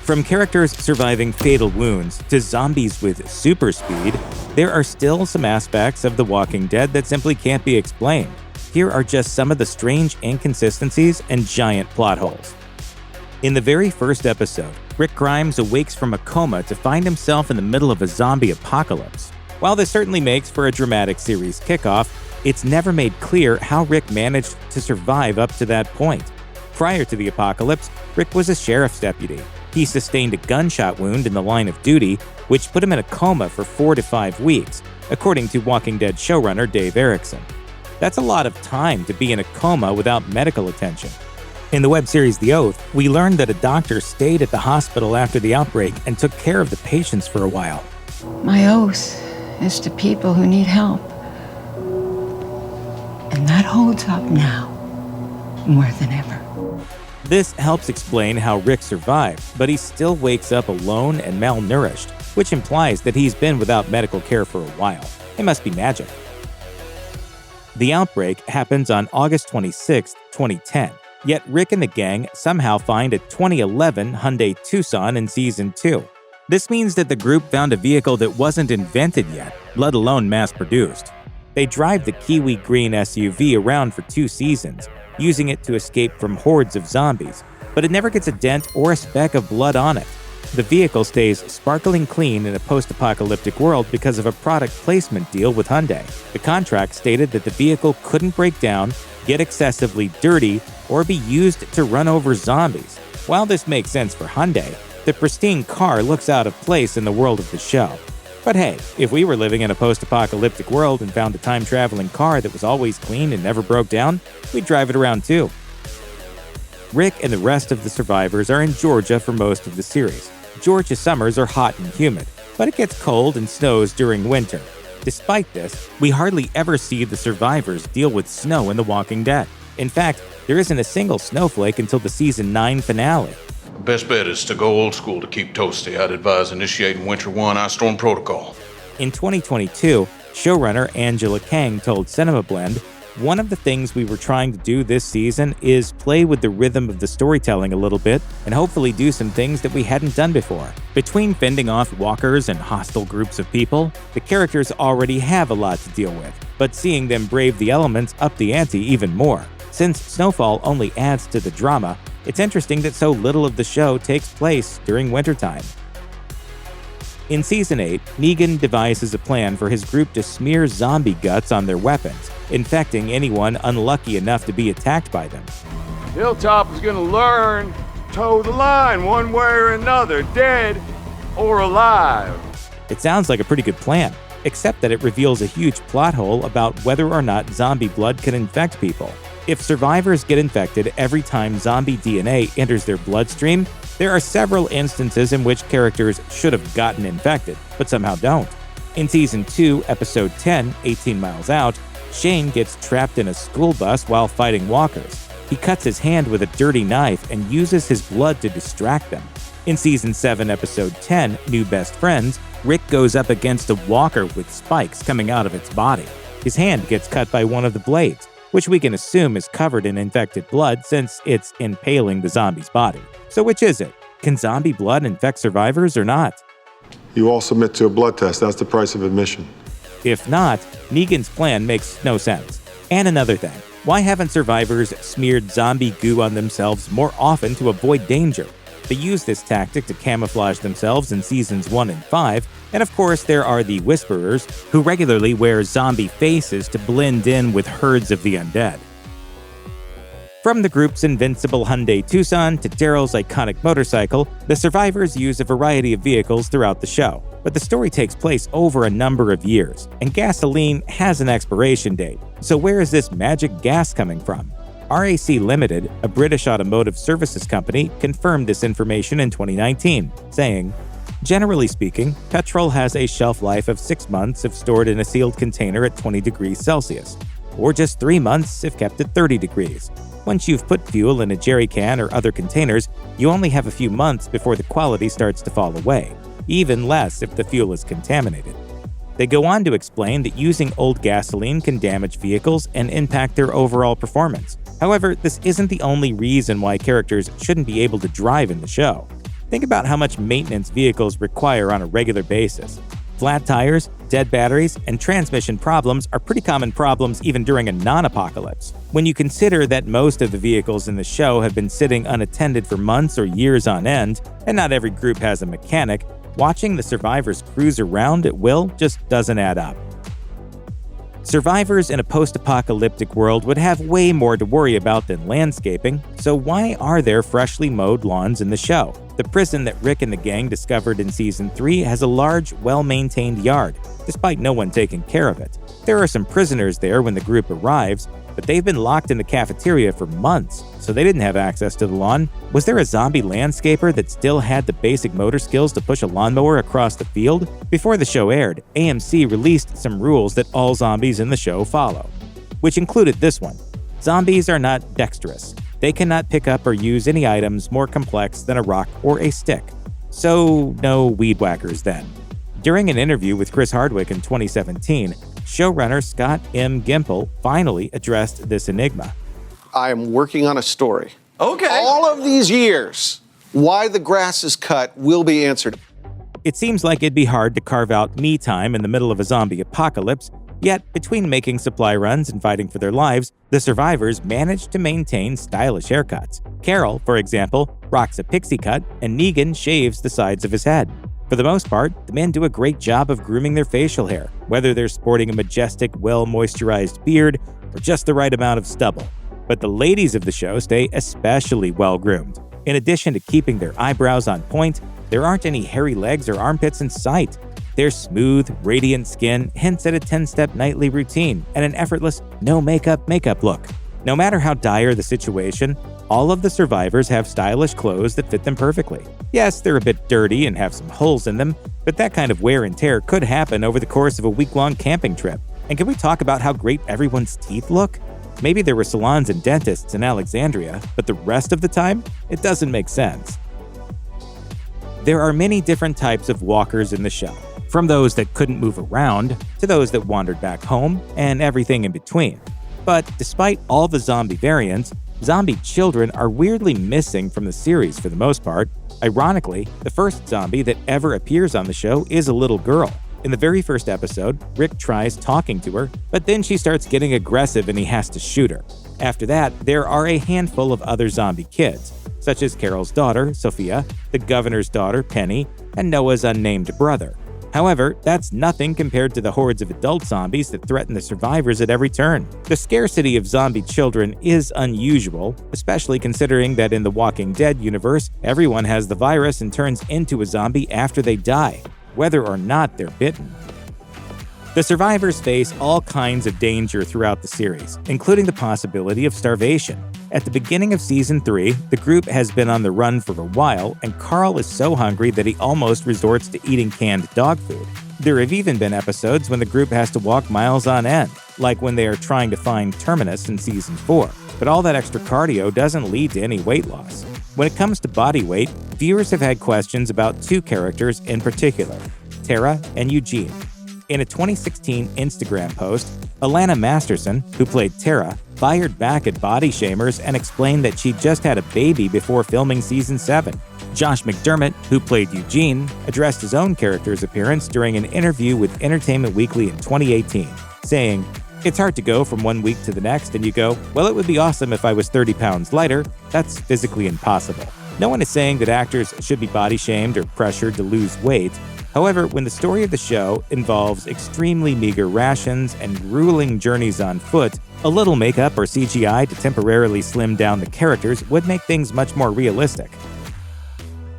From characters surviving fatal wounds to zombies with super speed, there are still some aspects of The Walking Dead that simply can't be explained. Here are just some of the strange inconsistencies and giant plot holes. In the very first episode, Rick Grimes awakes from a coma to find himself in the middle of a zombie apocalypse. While this certainly makes for a dramatic series kickoff, it's never made clear how Rick managed to survive up to that point. Prior to the apocalypse, Rick was a sheriff's deputy. He sustained a gunshot wound in the line of duty, which put him in a coma for 4 to 5 weeks, according to Walking Dead showrunner Dave Erickson. That's a lot of time to be in a coma without medical attention. In the web series The Oath, we learned that a doctor stayed at the hospital after the outbreak and took care of the patients for a while. My oath is to people who need help. And that holds up now more than ever. This helps explain how Rick survived, but he still wakes up alone and malnourished, which implies that he's been without medical care for a while. It must be magic. The outbreak happens on August 26, 2010, yet Rick and the gang somehow find a 2011 Hyundai Tucson in Season 2. This means that the group found a vehicle that wasn't invented yet, let alone mass-produced. They drive the kiwi green SUV around for 2 seasons, using it to escape from hordes of zombies, but it never gets a dent or a speck of blood on it. The vehicle stays sparkling clean in a post-apocalyptic world because of a product placement deal with Hyundai. The contract stated that the vehicle couldn't break down, get excessively dirty, or be used to run over zombies. While this makes sense for Hyundai, the pristine car looks out of place in the world of the show. But hey, if we were living in a post-apocalyptic world and found a time-traveling car that was always clean and never broke down, we'd drive it around too. Rick and the rest of the survivors are in Georgia for most of the series. Georgia summers are hot and humid, but it gets cold and snows during winter. Despite this, we hardly ever see the survivors deal with snow in The Walking Dead. In fact, there isn't a single snowflake until the Season 9 finale. Best bet is to go old school to keep toasty. I'd advise initiating Winter 1 Ice Storm Protocol. In 2022, showrunner Angela Kang told Cinema Blend, "One of the things we were trying to do this season is play with the rhythm of the storytelling a little bit and hopefully do some things that we hadn't done before. Between fending off walkers and hostile groups of people, the characters already have a lot to deal with, but seeing them brave the elements up the ante even more. Since snowfall only adds to the drama, it's interesting that so little of the show takes place during wintertime." In Season 8, Negan devises a plan for his group to smear zombie guts on their weapons, infecting anyone unlucky enough to be attacked by them. Hilltop is gonna learn to toe the line one way or another, dead or alive. It sounds like a pretty good plan, except that it reveals a huge plot hole about whether or not zombie blood can infect people. If survivors get infected every time zombie DNA enters their bloodstream, there are several instances in which characters should have gotten infected, but somehow don't. In Season 2, Episode 10, 18 Miles Out, Shane gets trapped in a school bus while fighting walkers. He cuts his hand with a dirty knife and uses his blood to distract them. In Season 7, Episode 10, New Best Friends, Rick goes up against a walker with spikes coming out of its body. His hand gets cut by one of the blades, which we can assume is covered in infected blood since it's impaling the zombie's body. So which is it? Can zombie blood infect survivors or not? You all submit to a blood test. That's the price of admission. If not, Negan's plan makes no sense. And another thing, why haven't survivors smeared zombie goo on themselves more often to avoid danger? They use this tactic to camouflage themselves in Seasons 1 and 5, and of course there are the Whisperers, who regularly wear zombie faces to blend in with herds of the undead. From the group's invincible Hyundai Tucson to Daryl's iconic motorcycle, the survivors use a variety of vehicles throughout the show. But the story takes place over a number of years, and gasoline has an expiration date. So where is this magic gas coming from? RAC Limited, a British automotive services company, confirmed this information in 2019, saying, "Generally speaking, petrol has a shelf life of 6 months if stored in a sealed container at 20 degrees Celsius, or just 3 months if kept at 30 degrees. Once you've put fuel in a jerry can or other containers, you only have a few months before the quality starts to fall away, even less if the fuel is contaminated." They go on to explain that using old gasoline can damage vehicles and impact their overall performance. However, this isn't the only reason why characters shouldn't be able to drive in the show. Think about how much maintenance vehicles require on a regular basis. Flat tires, dead batteries, and transmission problems are pretty common problems even during a non-apocalypse. When you consider that most of the vehicles in the show have been sitting unattended for months or years on end, and not every group has a mechanic, watching the survivors cruise around at will just doesn't add up. Survivors in a post-apocalyptic world would have way more to worry about than landscaping, so why are there freshly mowed lawns in the show? The prison that Rick and the gang discovered in Season 3 has a large, well-maintained yard, despite no one taking care of it. There are some prisoners there when the group arrives, but they've been locked in the cafeteria for months, so they didn't have access to the lawn. Was there a zombie landscaper that still had the basic motor skills to push a lawnmower across the field? Before the show aired, AMC released some rules that all zombies in the show follow, which included this one. Zombies are not dexterous. They cannot pick up or use any items more complex than a rock or a stick. So, no weed whackers then. During an interview with Chris Hardwick in 2017, showrunner Scott M. Gimple finally addressed this enigma. I am working on a story. Okay. All of these years, why the grass is cut will be answered. It seems like it'd be hard to carve out me time in the middle of a zombie apocalypse, yet between making supply runs and fighting for their lives, the survivors managed to maintain stylish haircuts. Carol, for example, rocks a pixie cut, and Negan shaves the sides of his head. For the most part, the men do a great job of grooming their facial hair, whether they're sporting a majestic, well-moisturized beard or just the right amount of stubble. But the ladies of the show stay especially well-groomed. In addition to keeping their eyebrows on point, there aren't any hairy legs or armpits in sight. Their smooth, radiant skin hints at a 10-step nightly routine and an effortless, no-makeup look. No matter how dire the situation, all of the survivors have stylish clothes that fit them perfectly. Yes, they're a bit dirty and have some holes in them, but that kind of wear and tear could happen over the course of a week-long camping trip. And can we talk about how great everyone's teeth look? Maybe there were salons and dentists in Alexandria, but the rest of the time, it doesn't make sense. There are many different types of walkers in the show, from those that couldn't move around to those that wandered back home and everything in between. But despite all the zombie variants, zombie children are weirdly missing from the series for the most part. Ironically, the first zombie that ever appears on the show is a little girl. In the very first episode, Rick tries talking to her, but then she starts getting aggressive and he has to shoot her. After that, there are a handful of other zombie kids, such as Carol's daughter, Sophia, the governor's daughter, Penny, and Noah's unnamed brother. However, that's nothing compared to the hordes of adult zombies that threaten the survivors at every turn. The scarcity of zombie children is unusual, especially considering that in the Walking Dead universe, everyone has the virus and turns into a zombie after they die, whether or not they're bitten. The survivors face all kinds of danger throughout the series, including the possibility of starvation. At the beginning of Season 3, the group has been on the run for a while, and Carl is so hungry that he almost resorts to eating canned dog food. There have even been episodes when the group has to walk miles on end, like when they are trying to find Terminus in Season 4. But all that extra cardio doesn't lead to any weight loss. When it comes to body weight, viewers have had questions about two characters in particular, Tara and Eugene. In a 2016 Instagram post, Alana Masterson, who played Tara, fired back at body shamers and explained that she just had a baby before filming Season 7. Josh McDermott, who played Eugene, addressed his own character's appearance during an interview with Entertainment Weekly in 2018, saying, "It's hard to go from one week to the next and you go, well, it would be awesome if I was 30 pounds lighter. That's physically impossible." No one is saying that actors should be body shamed or pressured to lose weight. However, when the story of the show involves extremely meager rations and grueling journeys on foot, a little makeup or CGI to temporarily slim down the characters would make things much more realistic.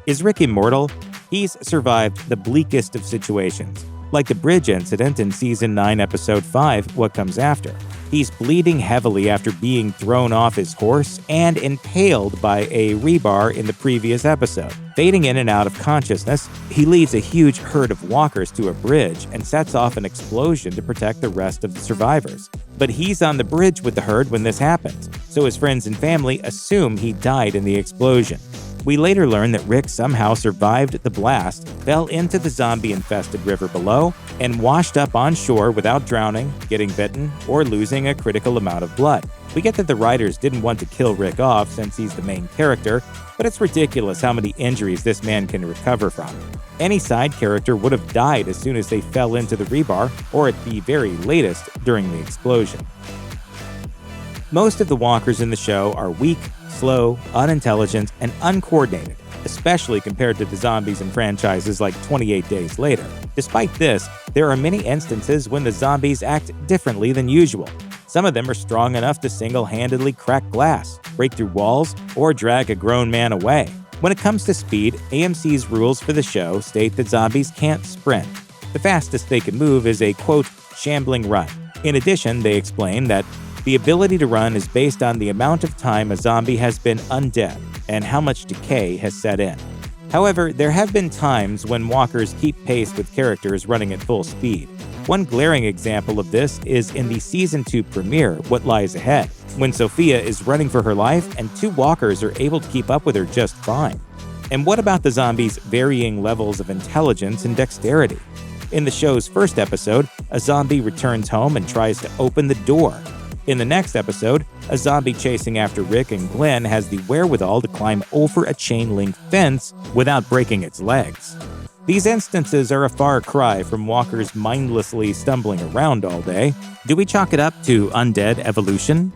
Is Rick immortal? He's survived the bleakest of situations, like the bridge incident in Season 9, Episode 5, What Comes After. He's bleeding heavily after being thrown off his horse and impaled by a rebar in the previous episode. Fading in and out of consciousness, he leads a huge herd of walkers to a bridge and sets off an explosion to protect the rest of the survivors. But he's on the bridge with the herd when this happens, so his friends and family assume he died in the explosion. We later learn that Rick somehow survived the blast, fell into the zombie-infested river below, and washed up on shore without drowning, getting bitten, or losing a critical amount of blood. We get that the writers didn't want to kill Rick off since he's the main character, but it's ridiculous how many injuries this man can recover from. Any side character would have died as soon as they fell into the rebar, or at the very latest, during the explosion. Most of the walkers in the show are weak, slow, unintelligent, and uncoordinated, especially compared to the zombies in franchises like 28 Days Later. Despite this, there are many instances when the zombies act differently than usual. Some of them are strong enough to single-handedly crack glass, break through walls, or drag a grown man away. When it comes to speed, AMC's rules for the show state that zombies can't sprint. The fastest they can move is a, quote, shambling run. In addition, they explain that the ability to run is based on the amount of time a zombie has been undead and how much decay has set in. However, there have been times when walkers keep pace with characters running at full speed. One glaring example of this is in the Season 2 premiere, What Lies Ahead, when Sophia is running for her life and two walkers are able to keep up with her just fine. And what about the zombies' varying levels of intelligence and dexterity? In the show's first episode, a zombie returns home and tries to open the door. In the next episode, a zombie chasing after Rick and Glenn has the wherewithal to climb over a chain-link fence without breaking its legs. These instances are a far cry from walkers mindlessly stumbling around all day. Do we chalk it up to undead evolution?